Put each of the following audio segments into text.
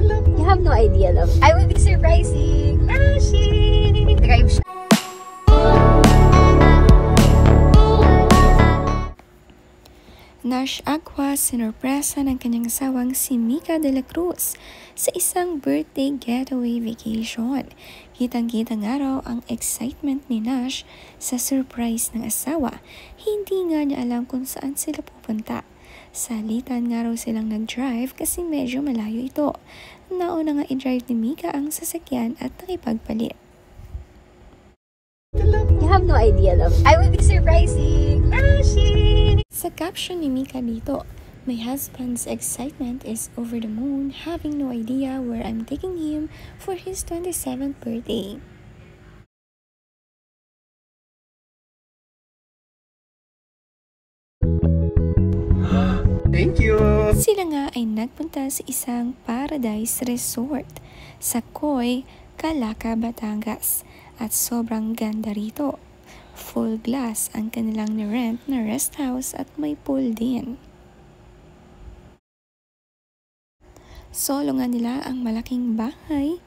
You have no idea, love. I will be surprising Nashi! Drive siya. Nash Aqua sinurpresa ng kanyang asawang si Mika de la Cruz sa isang birthday getaway vacation. Kitang-kita nga raw ang excitement ni Nash sa surprise ng asawa. Hindi nga niya alam kung saan sila pupunta. Salitan nga raw silang nag-drive kasi medyo malayo ito. Nauna nga i-drive ni Mika ang sasakyan at nakipagpalit. You have no idea, love. I will be surprising Nashi! Sa caption ni Mika dito, "My husband's excitement is over the moon, having no idea where I'm taking him for his 27th birthday." Thank you! Sila nga ay nagpunta sa isang paradise resort sa Coy, Calaca, Batangas at sobrang ganda rito. Full glass ang kanilang ni-rent na rest house at may pool din. Solo nga nila ang malaking bahay.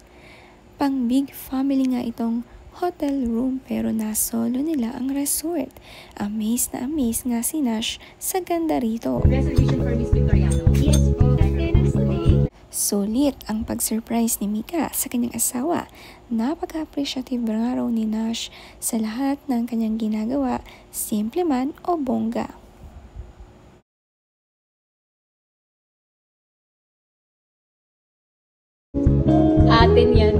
Pang big family nga itong hotel room pero nasolo nila ang resort. Amaze na amaze nga si Nash sa ganda rito. Reservation for Miss Victoriano? Yes po. Sulit ang pag-surprise ni Mika sa kanyang asawa. Napaka-appreciative nga raw ni Nash sa lahat ng kanyang ginagawa, simple man o bongga. Atin yan.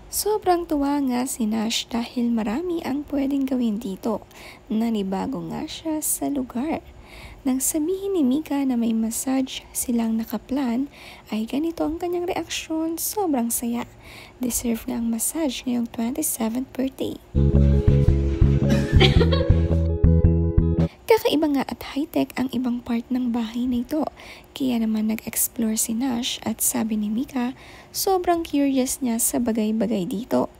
Sobrang tuwa nga si Nash dahil marami ang pwedeng gawin dito. Nanibago nga siya sa lugar. Nang sabihin ni Mika na may massage silang nakaplan, ay ganito ang kanyang reaksyon, sobrang saya. Deserve na ang massage ngayong 27th birthday. Kakaiba nga at high-tech ang ibang part ng bahay na ito. Kaya naman nag-explore si Nash at sabi ni Mika, sobrang curious niya sa bagay-bagay dito.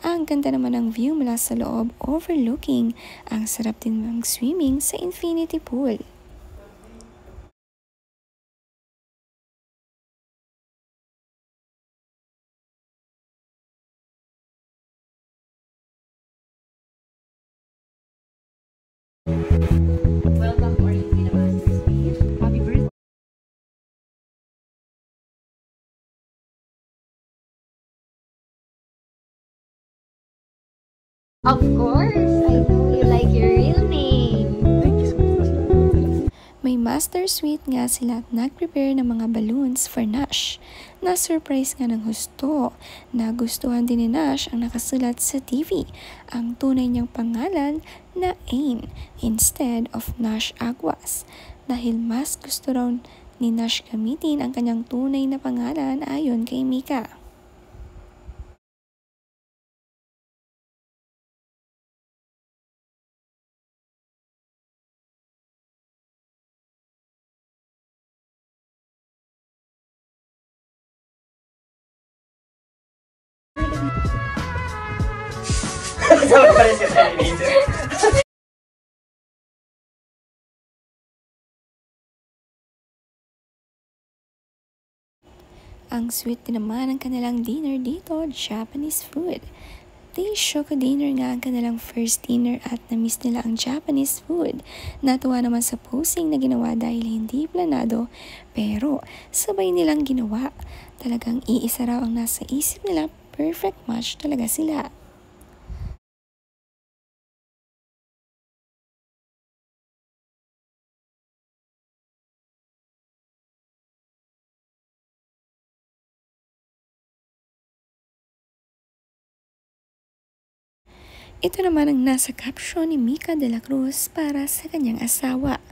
Ang ganda naman ng view mula sa loob, overlooking. Ang sarap din ng swimming sa infinity pool. Welcome or you be the master's speech. Happy birthday. Of course, I know you like your real name. Thank you so much. May master suite nga sila at nag-prepare ng mga balloons for Nash. Na-surprise nga ng husto. Nagustuhan din ni Nash ang nakasulat sa TV, ang tunay niyang pangalan na Ain instead of Nash Aguas. Dahil mas gusto raw ni Nash gamitin ang kanyang tunay na pangalan ayon kay Mika. Sama pa rin siya sa inisip. Ang sweet din naman ang kanilang dinner dito, Japanese food. Teishoku dinner nga ang kanilang first dinner at na-miss nila ang Japanese food. Natuwa naman sa posing na ginawa dahil hindi planado, pero sabay nilang ginawa. Talagang iisa raw ang nasa isip nila, perfect match talaga sila. Ito naman ang nasa caption ni Mika de la Cruz para sa kanyang asawa.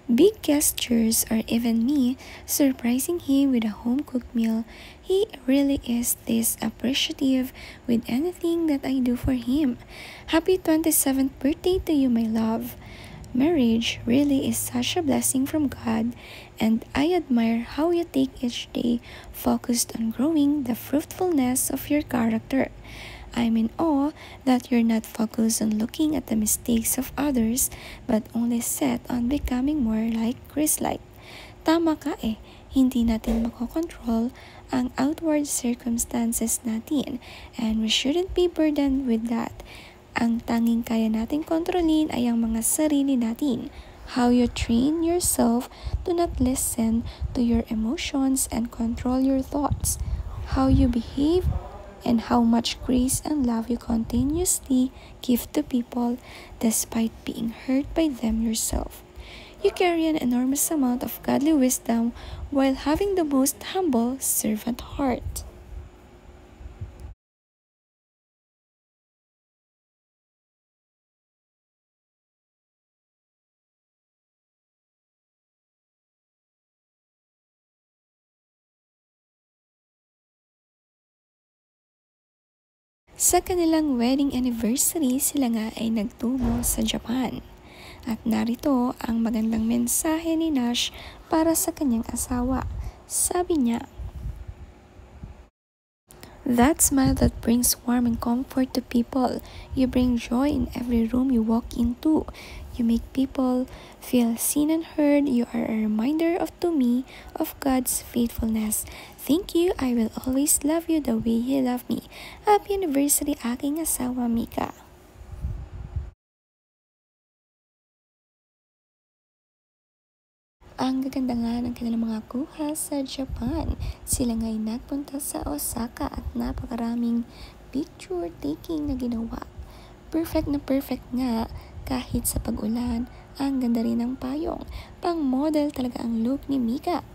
Big gestures or even me surprising him with a home-cooked meal. He really is this appreciative with anything that I do for him. Happy 27th birthday to you, my love. Marriage really is such a blessing from God, and I admire how you take each day focused on growing the fruitfulness of your character. I'm in awe that you're not focused on looking at the mistakes of others, but only set on becoming more like Christ-like. Tama ka eh, Hindi natin makokontrol ang outward circumstances natin, and we shouldn't be burdened with that. Ang tanging kaya nating kontrolin ay ang mga sarili natin. How you train yourself to not listen to your emotions and control your thoughts. How you behave and how much grace and love you continuously give to people despite being hurt by them yourself. You carry an enormous amount of godly wisdom while having the most humble servant heart. Sa kanilang wedding anniversary, sila nga ay nagtungo sa Japan. At narito ang magandang mensahe ni Nash para sa kanyang asawa. Sabi niya, "That smile that brings warmth and comfort to people. You bring joy in every room you walk into. You make people feel seen and heard. You are a reminder to me of God's faithfulness. Thank you. I will always love you the way you love me. Happy anniversary, aking asawa, Mika." Ang gaganda nga ng kanilang mga kuha sa Japan. Sila nga'y nagpunta sa Osaka at napakaraming picture taking na ginawa. Perfect na perfect nga kahit sa pag-ulan. Ang ganda rin ng payong. Pang model talaga ang look ni Mika.